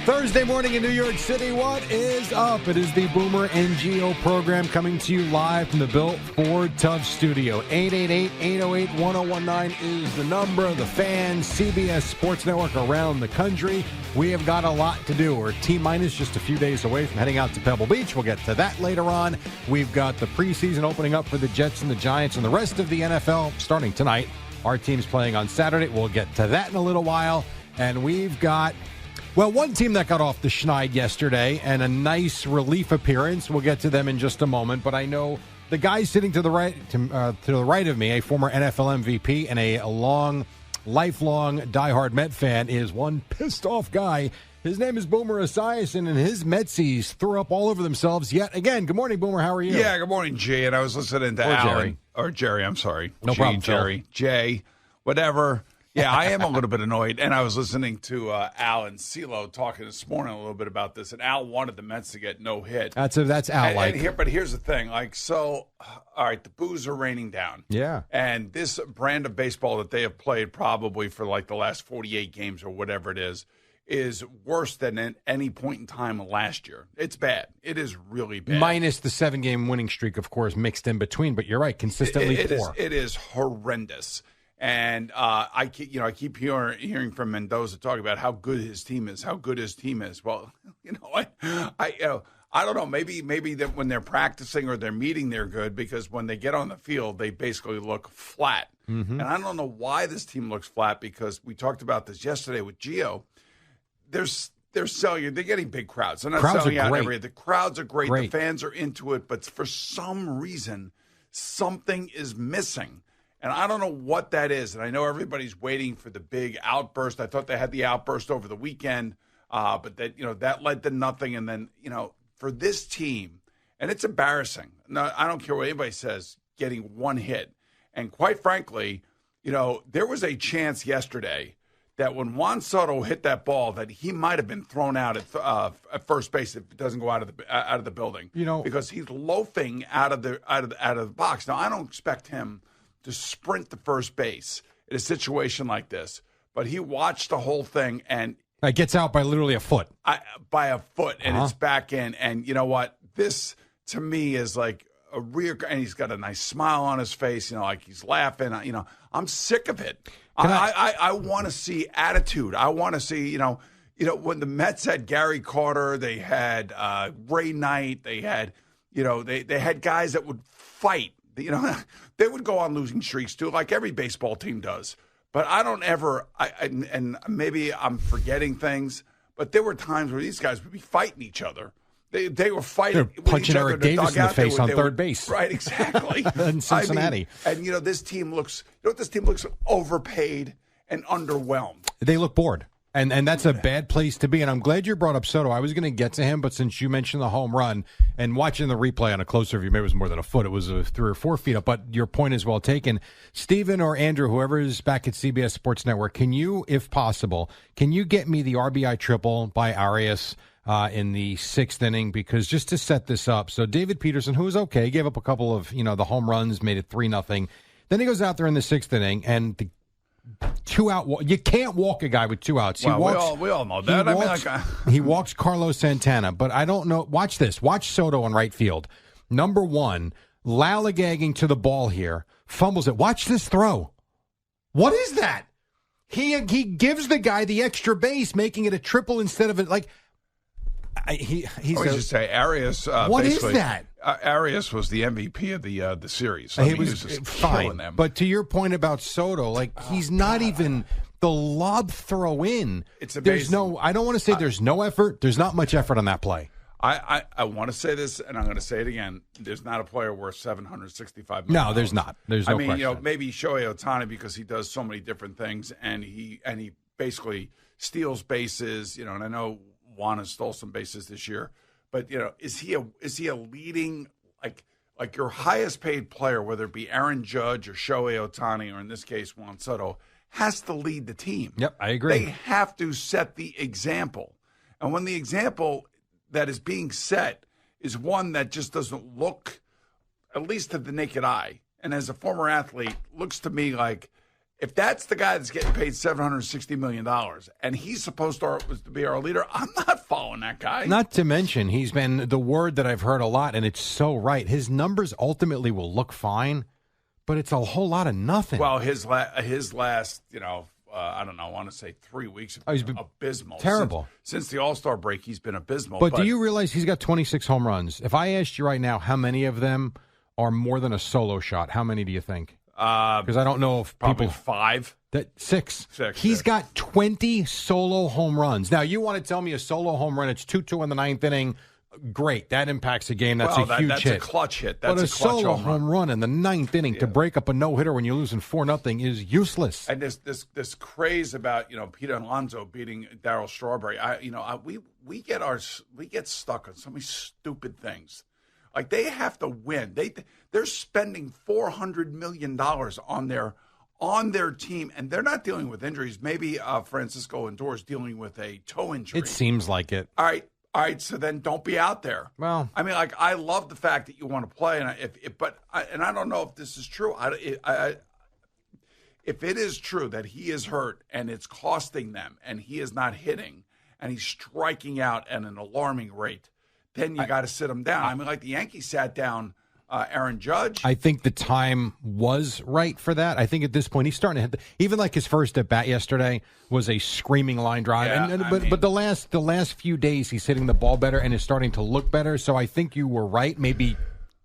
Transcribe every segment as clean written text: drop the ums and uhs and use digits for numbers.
Thursday morning in New York City, what is up? It is the Boomer and Geo program coming to you live from the Built Ford Tough studio. 888-808-1019 is the number. The Fan, CBS Sports Network around the country. We have got a lot to do. We're T-minus just a few days away from heading out to Pebble Beach. We'll get to that later on. We've got the preseason opening up for the Jets and the Giants and the rest of the NFL starting tonight. Our team's playing on Saturday. We'll get to that in a little while. And we've got... well, one team that got off the schneid yesterday and a nice relief appearance. We'll get to them in just a moment. But I know the guy sitting to the right of me, a former NFL MVP and a lifelong diehard Met fan, is one pissed off guy. His name is Boomer Esiason, and his Metsies threw up all over themselves yet again. Good morning, Boomer. How are you? Yeah, good morning, Jay. And I was listening to Alan. Jerry, I'm sorry. No problem, Jerry. Phil. Jay, whatever. Yeah, I am a little bit annoyed, and I was listening to Al and CeeLo talking this morning a little bit about this, and Al wanted the Mets to get no hit. That's Al. But here's the thing, all right, the boos are raining down. Yeah. And this brand of baseball that they have played probably for like the last 48 games or whatever it is worse than at any point in time last year. It's bad. It is really bad. Minus the 7-game winning streak, of course, mixed in between, but you're right, consistently poor. It is horrendous. And I keep hearing from Mendoza talk about how good his team is. Well, I don't know. Maybe that when they're practicing or they're meeting, they're good, because when they get on the field, they basically look flat. Mm-hmm. And I don't know why this team looks flat, because we talked about this yesterday with Gio. They're getting big crowds. They're not selling out everywhere. The crowds are great. The fans are into it, but for some reason, something is missing. And I don't know what that is. And I know everybody's waiting for the big outburst. I thought they had the outburst over the weekend, but that led to nothing. And then, for this team, and it's embarrassing. No, I don't care what anybody says, getting one hit. And quite frankly, there was a chance yesterday that when Juan Soto hit that ball, that he might have been thrown out at first base if it doesn't go out of the building. Because he's loafing out of the box. Now, I don't expect him to sprint to first base in a situation like this, but he watched the whole thing, and it gets out by literally a foot. And it's back in. And you know what? This, to me, is like a real, and he's got a nice smile on his face, like he's laughing. I'm sick of it. I want to see attitude. I want to see, when the Mets had Gary Carter, they had Ray Knight, they had, they had guys that would fight. They would go on losing streaks too, like every baseball team does. But I don't ever, and maybe I'm forgetting things, but there were times where these guys would be fighting each other. They were fighting. They're punching Eric Davis in the face on third base. Right, exactly. In Cincinnati. This team looks, this team looks overpaid and underwhelmed. They look bored. And that's a bad place to be. And I'm glad you brought up Soto. I was going to get to him, but since you mentioned the home run and watching the replay on a closer view, maybe it was more than a foot. It was 3 or 4 feet up. But your point is well taken. Stephen or Andrew, whoever is back at CBS Sports Network, can you, if possible, get me the RBI triple by Arias in the 6th inning? Because just to set this up, so David Peterson, who was okay, gave up a couple of, the home runs, made it 3-0. Then he goes out there in the 6th inning, and the 2-out. You can't walk a guy with 2 outs. We all know that. He walks Carlos Santana, but I don't know. Watch this. Watch Soto on right field. Number 1, lollygagging to the ball here, fumbles it. Watch this throw. What is that? He gives the guy the extra base, making it a triple instead of it. Like he's. Just say Arias. What is that? Arias was the MVP of the series. He was fine. Them. But to your point about Soto, he's not even the lob throw in. There's no. I don't want to say there's no effort. There's not much effort on that play. I want to say this, and I'm going to say it again. There's not a player worth $765 million. No, there's not. There's no question. Maybe Shohei Ohtani, because he does so many different things, and he basically steals bases. And I know Juan has stole some bases this year. But is he a leading, like your highest paid player, whether it be Aaron Judge or Shohei Ohtani, or in this case Juan Soto, has to lead the team. Yep, I agree. They have to set the example, and when the example that is being set is one that just doesn't look, at least to the naked eye, and as a former athlete, looks to me like if that's the guy that's getting paid $760 million and he's supposed to be our leader, I'm not following that guy. Not to mention, he's been the word that I've heard a lot, and it's so right. His numbers ultimately will look fine, but it's a whole lot of nothing. Well, his last, I don't know, I want to say 3 weeks have been abysmal. Terrible. Since the All-Star break, he's been abysmal. But do you realize he's got 26 home runs? If I asked you right now how many of them are more than a solo shot, how many do you think? Because I don't know if probably people... 5. Six. He's got 20 solo home runs. Now, you want to tell me a solo home run, it's 2-2 in the ninth inning. Great. That impacts a game. That's a huge hit. That's a clutch hit. That's but a clutch solo home run in the ninth inning to break up a no-hitter when you're losing 4-0 is useless. And this craze about, Pete Alonso beating Darryl Strawberry, we get stuck on so many stupid things. Like, they have to win. They're spending $400 million on their team, and they're not dealing with injuries. Maybe Francisco Lindor's deling with a toe injury. It seems like it. All right. So then don't be out there. Well, I mean, like, I love the fact that you want to play, and I don't know if this is true. If it is true that he is hurt and it's costing them, and he is not hitting, and he's striking out at an alarming rate, then you got to sit him down. I mean, like the Yankees sat down Aaron Judge. I think the time was right for that. I think at this point he's starting to hit even like his first at bat yesterday was a screaming line drive. Yeah, but the last few days he's hitting the ball better and is starting to look better. So I think you were right. Maybe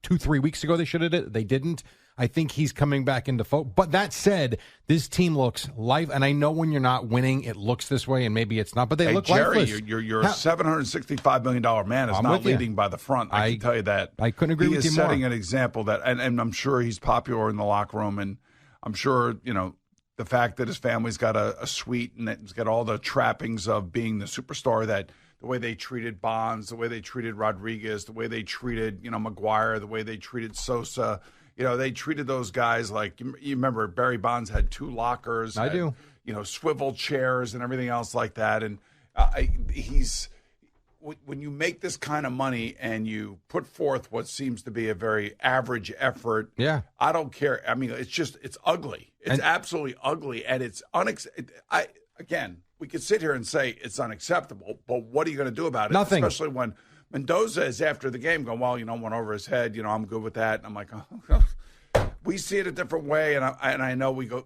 2-3 weeks ago they should have did it. They didn't. I think he's coming back into focus. But that said, this team looks life. And I know when you're not winning, it looks this way, and maybe it's not. But they look Jerry, lifeless. Your $765 million man is not leading by the front. I can tell you that. I couldn't agree with you more. He is setting an example that, and I'm sure he's popular in the locker room. And I'm sure, the fact that his family's got a suite and that he's got all the trappings of being the superstar, that the way they treated Bonds, the way they treated Rodriguez, the way they treated, McGuire, the way they treated Sosa. They treated those guys like, you remember Barry Bonds had 2 lockers. I do. Swivel chairs and everything else like that. And when you make this kind of money and you put forth what seems to be a very average effort, I don't care. I mean, it's ugly. It's absolutely ugly. And it's again, we could sit here and say it's unacceptable, but what are you going to do about it? Nothing. Especially when Mendoza is after the game going, well, went over his head. I'm good with that. And I'm like, oh, we see it a different way. And I know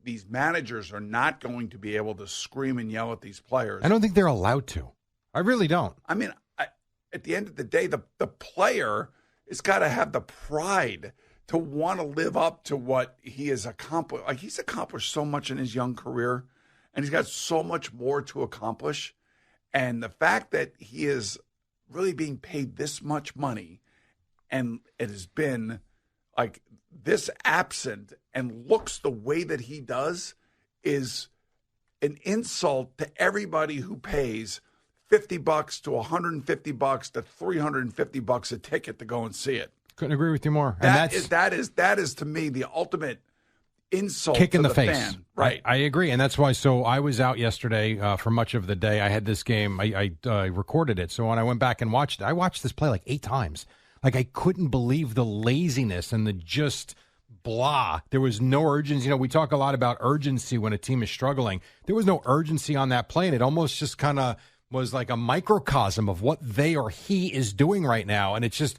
these managers are not going to be able to scream and yell at these players. I don't think they're allowed to. I really don't. I mean, at the end of the day, the player has got to have the pride to want to live up to what he has accomplished. Like, he's accomplished so much in his young career, and he's got so much more to accomplish. And the fact that he is really being paid this much money, and it has been like this absent and looks the way that he does, is an insult to everybody who pays $50 to $150 to $350 a ticket to go and see it. Couldn't agree with you more. That is to me the ultimate insult kick in to the face. Fan. Right. I agree. And that's why, so I was out yesterday for much of the day. I had this game. I recorded it. So when I went back and watched it, I watched this play like 8 times. Like, I couldn't believe the laziness and the just blah. There was no urgency. We talk a lot about urgency when a team is struggling. There was no urgency on that play, and it almost just kind of was like a microcosm of what they or he is doing right now. And it's just,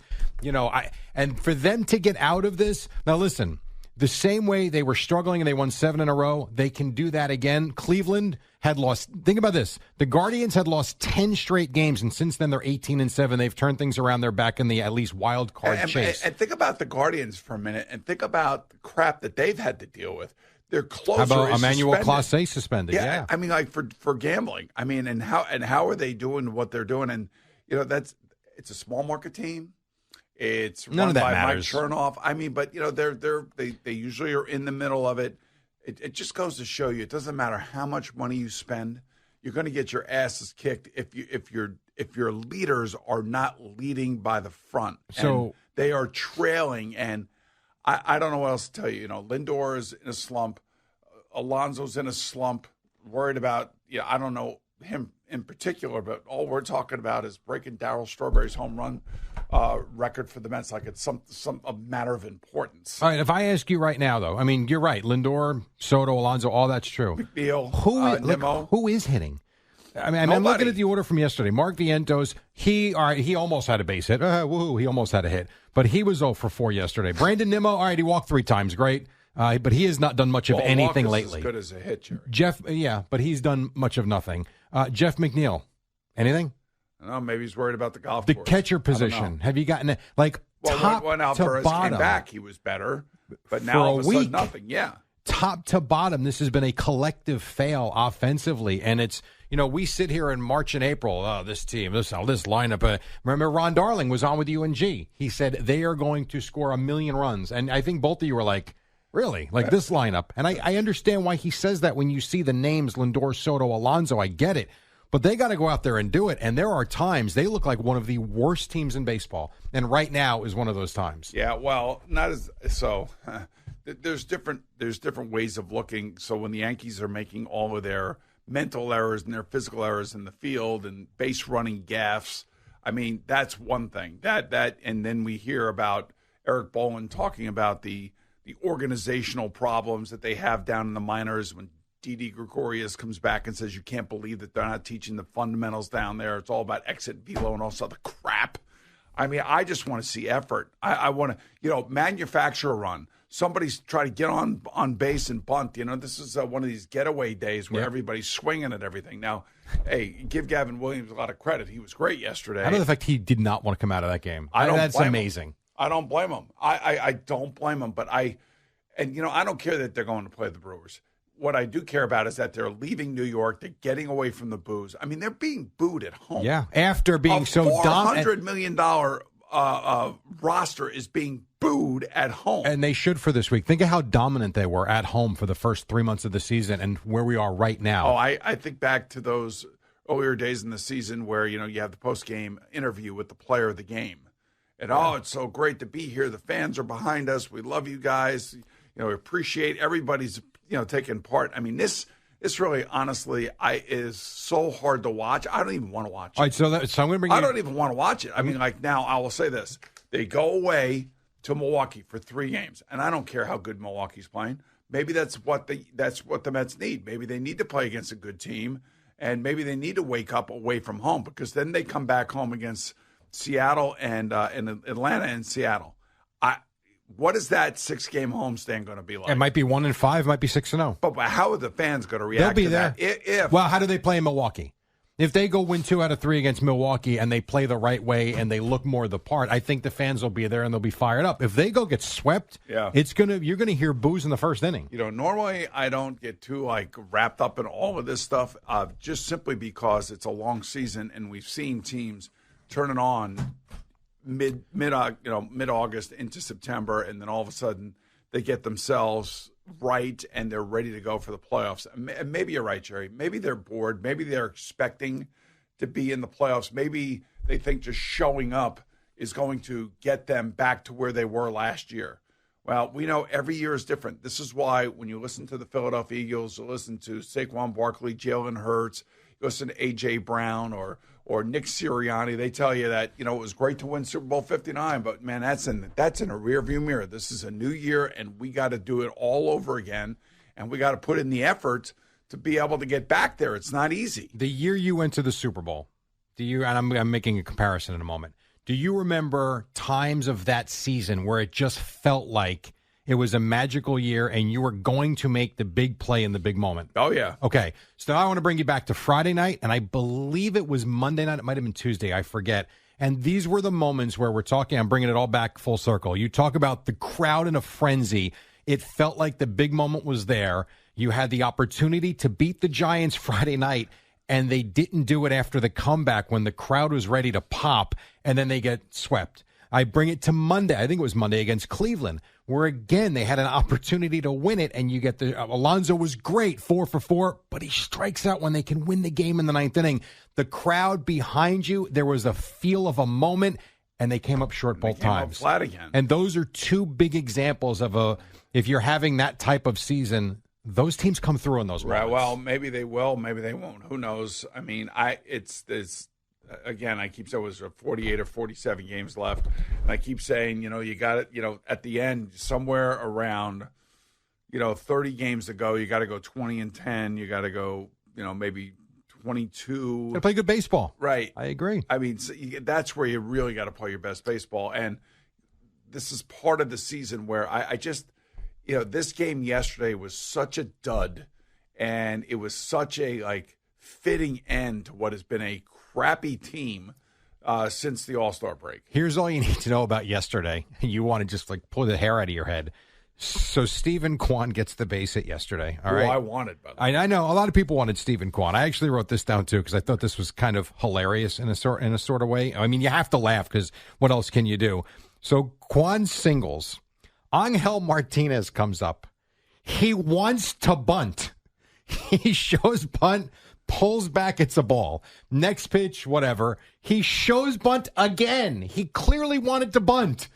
and for them to get out of this, now listen, the same way they were struggling and they won 7 in a row, they can do that again. Cleveland had lost, think about this, the Guardians had lost 10 straight games, and since then they're 18-7. They've turned things around. They're back in the at least wild card chase. And think about the Guardians for a minute, and think about the crap that they've had to deal with. Their closer How about is Emmanuel suspended. Clase suspended? Yeah. I mean, like for gambling. I mean, and how are they doing what they're doing? And it's a small market team. It's run by Mike Chernoff. I mean, but they usually are in the middle of it. It just goes to show you, it doesn't matter how much money you spend, you're going to get your asses kicked if your leaders are not leading by the front. So and they are trailing, and I don't know what else to tell you. Lindor is in a slump. Alonso's in a slump. Worried about, I don't know, him in particular, but all we're talking about is breaking Darryl Strawberry's home run record for the Mets like it's a matter of importance. All right, if I ask you right now, though, I mean, you're right. Lindor, Soto, Alonso, all that's true. McNeil, Nimmo. Who is hitting? I mean, I'm looking at the order from yesterday. Mark Vientos, he almost had a base hit. Woohoo, he almost had a hit. But he was 0 for 4 yesterday. Brandon Nimmo, all right, he walked 3 times. Great. But he has not done much of anything lately. As good as a hit, Jerry. Jeff, but he's done much of nothing. Jeff McNeil, anything? I don't know, maybe he's worried about the golf The course. Catcher position. Have you gotten top when to Alvarez bottom? came back, he was better. But now all of a sudden, nothing. Yeah. Top to bottom, this has been a collective fail offensively, and it's we sit here in March and April. Oh, this team, this lineup. Remember, Ron Darling was on with UNG. He said they are going to score 1 million runs, and I think both of you were like, really, like this lineup. And I understand why he says that when you see the names Lindor, Soto, Alonso. I get it, but they got to go out there and do it. And there are times they look like one of the worst teams in baseball, and right now is one of those times. Yeah, well, not as so. There's different ways of looking. So when the Yankees are making all of their mental errors and their physical errors in the field and base running gaffes, I mean, that's one thing. That and then we hear about Eric Boland talking about the organizational problems that they have down in the minors when Didi Gregorius comes back and says you can't believe that they're not teaching the fundamentals down there. It's all about exit velo and all this other crap. I mean, I just want to see effort. I want to, manufacture a run. Somebody's try to get on base and bunt. This is one of these getaway days where everybody's swinging at everything. Now, hey, give Gavin Williams a lot of credit. He was great yesterday. I know the fact he did not want to come out of that game. That's amazing. I don't blame him. I don't blame him. But I don't care that they're going to play the Brewers. What I do care about is that they're leaving New York. They're getting away from the boos. I mean, they're being booed at home. Yeah, after being so dominant. $400 million roster is being booed at home. And they should for this week. Think of how dominant they were at home for the first 3 months of the season and where we are right now. Oh, I think back to those earlier days in the season where, you have the post-game interview with the player of the game. And, it's so great to be here. The fans are behind us. We love you guys. We appreciate everybody's, taking part. I mean, this really, honestly, is so hard to watch. I don't even want to watch it. All right, so I'm going to bring I don't even want to watch it. I mean, like now, I will say this. They go away to Milwaukee for 3 games, and I don't care how good Milwaukee's playing. Maybe that's what the Mets need. Maybe they need to play against a good team, and maybe they need to wake up away from home because then they come back home against Seattle and Atlanta and Seattle. What is that 6-game homestand going to be like? It might be 1-5, might be 6-0. But how are the fans going to react? They'll be to there. That? Well, how do they play in Milwaukee? If they go win 2 out of 3 against Milwaukee and they play the right way and they look more the part, I think the fans will be there and they'll be fired up. If they go get swept, you're going to hear boos in the first inning. Normally I don't get too wrapped up in all of this stuff, just simply because it's a long season and we've seen teams turn it on mid-August into September, and then all of a sudden they get themselves right and they're ready to go for the playoffs. And maybe you're right, Jerry. Maybe they're bored. Maybe they're expecting to be in the playoffs. Maybe they think just showing up is going to get them back to where they were last year. Well, we know every year is different. This is why when you listen to the Philadelphia Eagles, you listen to Saquon Barkley, Jalen Hurts, you listen to A.J. Brown or Nick Sirianni, they tell you that, it was great to win Super Bowl 59, but, man, that's in a rearview mirror. This is a new year, and we got to do it all over again, and we got to put in the effort to be able to get back there. It's not easy. The year you went to the Super Bowl, and I'm making a comparison in a moment, do you remember times of that season where it just felt like it was a magical year and you were going to make the big play in the big moment? Oh, yeah. Okay. So now I want to bring you back to Friday night, and I believe it was Monday night. It might have been Tuesday. I forget. And these were the moments where I'm bringing it all back full circle. You talk about the crowd in a frenzy. It felt like the big moment was there. You had the opportunity to beat the Giants Friday night, and they didn't do it after the comeback when the crowd was ready to pop, and then they get swept. I bring it to Monday. I think it was Monday against Cleveland, where, again, they had an opportunity to win it, and you get Alonso was great, 4 for 4, but he strikes out when they can win the game in the 9th inning. The crowd behind you, there was a feel of a moment, and they came up short both times. Flat again. And those are 2 big examples of if you're having that type of season, those teams come through in those moments. Right. Well, maybe they will, maybe they won't. Who knows? I mean, it's again, I keep saying it was 48 or 47 games left, and I keep saying, you got it, at the end, somewhere around, 30 games to go, you got to go 20-10, you got to go, maybe 22. They play good baseball. Right. I agree. I mean, that's where you really got to play your best baseball, and this is part of the season where I just, this game yesterday was such a dud, and it was such a fitting end to what has been a crappy team since the All-Star break. Here's all you need to know about yesterday. You want to just pull the hair out of your head. So Stephen Kwan gets the base hit yesterday. All right. I wanted, by the way. I know a lot of people wanted Stephen Kwan. I actually wrote this down too because I thought this was kind of hilarious in a sort of way. I mean, you have to laugh because what else can you do? So Kwan singles. Angel Martinez comes up. He wants to bunt. He shows bunt. Pulls back, it's a ball. Next pitch, whatever. He shows bunt again. He clearly wanted to bunt.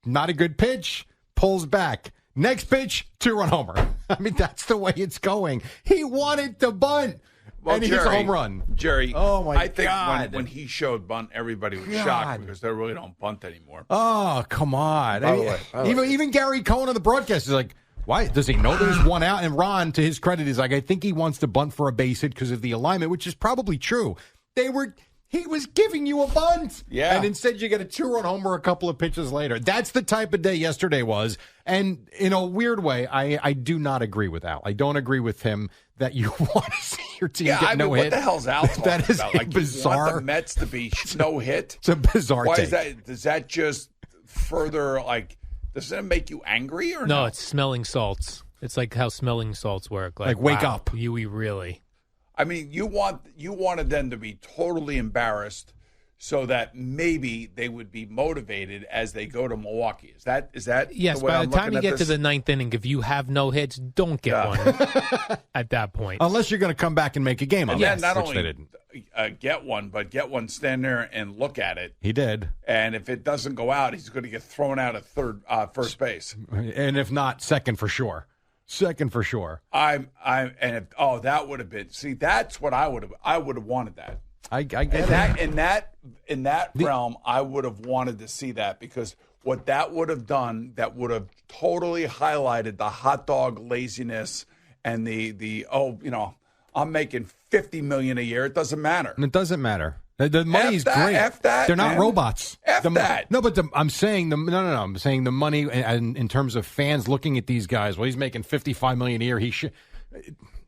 Not a good pitch. Pulls back. Next pitch, 2-run homer. I mean, that's the way it's going. He wanted to bunt. Well, and Jerry, he's a home run. Jerry, oh my I think God. when he showed bunt, everybody was shocked because they really don't bunt anymore. Oh, come on. By the way. Even Gary Cohen on the broadcast is like, why? Does he know there's one out? And Ron, to his credit, is like, I think he wants to bunt for a base hit because of the alignment, which is probably true. He was giving you a bunt. Yeah. And instead you get a 2-run homer a couple of pitches later. That's the type of day yesterday was. And in a weird way, I do not agree with Al. I don't agree with him that you want to see your team get no hit. What the hell's Al talking that is about? bizarre. You want the Mets to be no hit? It's a bizarre Why take. is that? Does that just further, does that make you angry or no? It's smelling salts. It's like how smelling salts work. Like wake wow, up. You really. I mean, you wanted them to be totally embarrassed so that maybe they would be motivated as they go to Milwaukee. Is that yes, the way by I'm the time looking you at get to this? the ninth inning, if you have no hits, don't get one at that point. Unless you're going to come back and make a game of And it. then not which only they didn't. Get one, but get one, stand there and look at it. He did. And if it doesn't go out, he's going to get thrown out at first base. And if not, second for sure. Second for sure. That would have been. See, that's what I would have wanted that. I get it. In that realm, I would have wanted to see that because what that would have done, that would have totally highlighted the hot dog laziness and I'm making $50 million a year. It doesn't matter. It doesn't matter. The money's great. F that, They're not man. robots. That. No, but I'm saying I'm saying the money in terms of fans looking at these guys. Well, he's making $55 million a year. He should.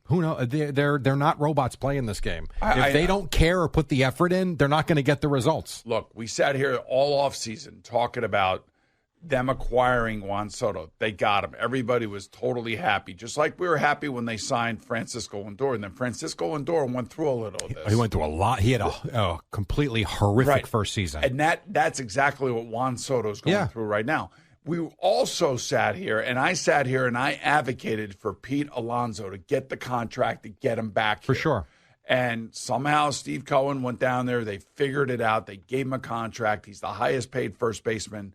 Who knows? They're not robots playing this game. If they don't care or put the effort in, they're not going to get the results. Look, we sat here all off season talking about them acquiring Juan Soto. They got him. Everybody was totally happy, just like we were happy when they signed Francisco Lindor. And then Francisco Lindor went through a little of this. He went through a lot. He had a completely horrific first season. And that's exactly what Juan Soto is going through right now. We also sat here, and I sat here and I advocated for Pete Alonso to get the contract to get him back For here. sure. And somehow Steve Cohen went down there. They figured it out. They gave him a contract. He's the highest paid first baseman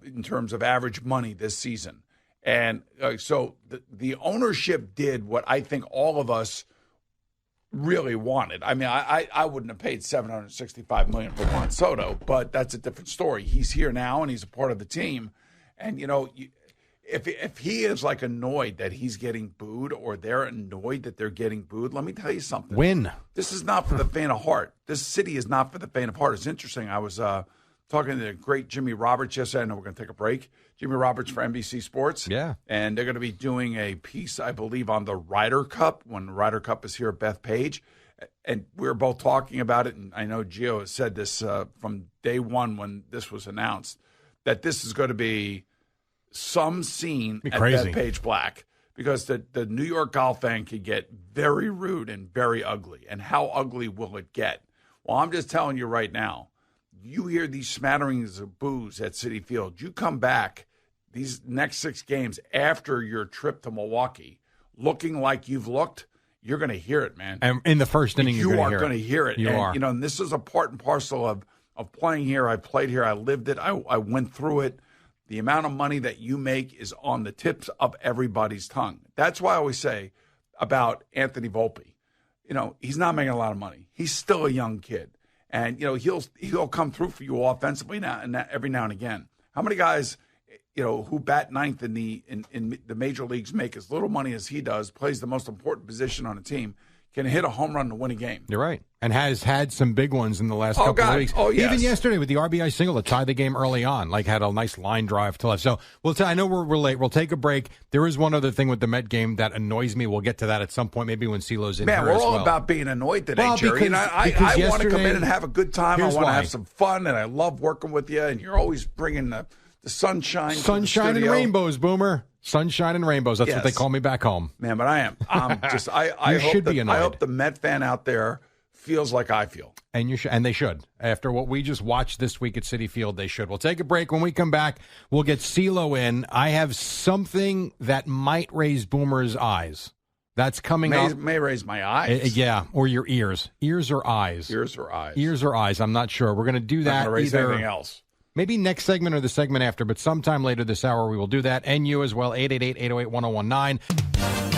in terms of average money this season. And so the ownership did what I think all of us really wanted. I mean, I wouldn't have paid $765 million for Juan Soto, but that's a different story. He's here now, and he's a part of the team. And, if he is annoyed that he's getting booed or they're annoyed that they're getting booed, let me tell you something. Win. This is not for the faint of heart. This city is not for the faint of heart. It's interesting. I was talking to the great Jimmy Roberts yesterday. I know we're going to take a break. Jimmy Roberts for NBC Sports. Yeah. And they're going to be doing a piece, I believe, on the Ryder Cup when the Ryder Cup is here at Bethpage. And we were both talking about it, and I know Gio has said this from day one when this was announced, that this is going to be some scene at Bethpage Black. Because the New York golf fan could get very rude and very ugly. And how ugly will it get? Well, I'm just telling you right now, you hear these smatterings of boos at Citi Field. You come back these next 6 games after your trip to Milwaukee looking like you've looked, you're going to hear it, man. And in the first inning, you are going to hear it. You are. And this is a part and parcel of playing here. I played here. I lived it. I went through it. the amount of money that you make is on the tips of everybody's tongue. That's why I always say about Anthony Volpe, he's not making a lot of money. He's still a young kid. And, he'll come through for you offensively every now and again. How many guys, who bat ninth in the major leagues make as little money as he does, plays the most important position on a team, can hit a home run to win a game? You're right. And has had some big ones in the last couple of weeks. Oh, yes. Even yesterday with the RBI single that tied the game early on, had a nice line drive to left. So I know we're late. We'll take a break. There is one other thing with the Met game that annoys me. We'll get to that at some point, maybe when CeeLo's in here as well. Man, we're all about being annoyed today, well, Jerry. I want to come in and have a good time. I want to have some fun, and I love working with you, and you're always bringing the sunshine to the Sunshine and rainbows, Boomer. Sunshine and rainbows. That's what they call me back home. Man, but I am. I hope the Met fan out there feels like I feel. And and they should. After what we just watched this week at Citi Field, they should. We'll take a break. When we come back, we'll get CeeLo in. I have something that might raise Boomer's eyes. That's coming up. May raise my eyes. Yeah, or your ears. Ears or eyes? Ears or eyes. Ears or eyes. I'm not sure. We're going to do that. Not going to raise anything else. Maybe next segment or the segment after, but sometime later this hour we will do that. And you as well, 888-808-1019.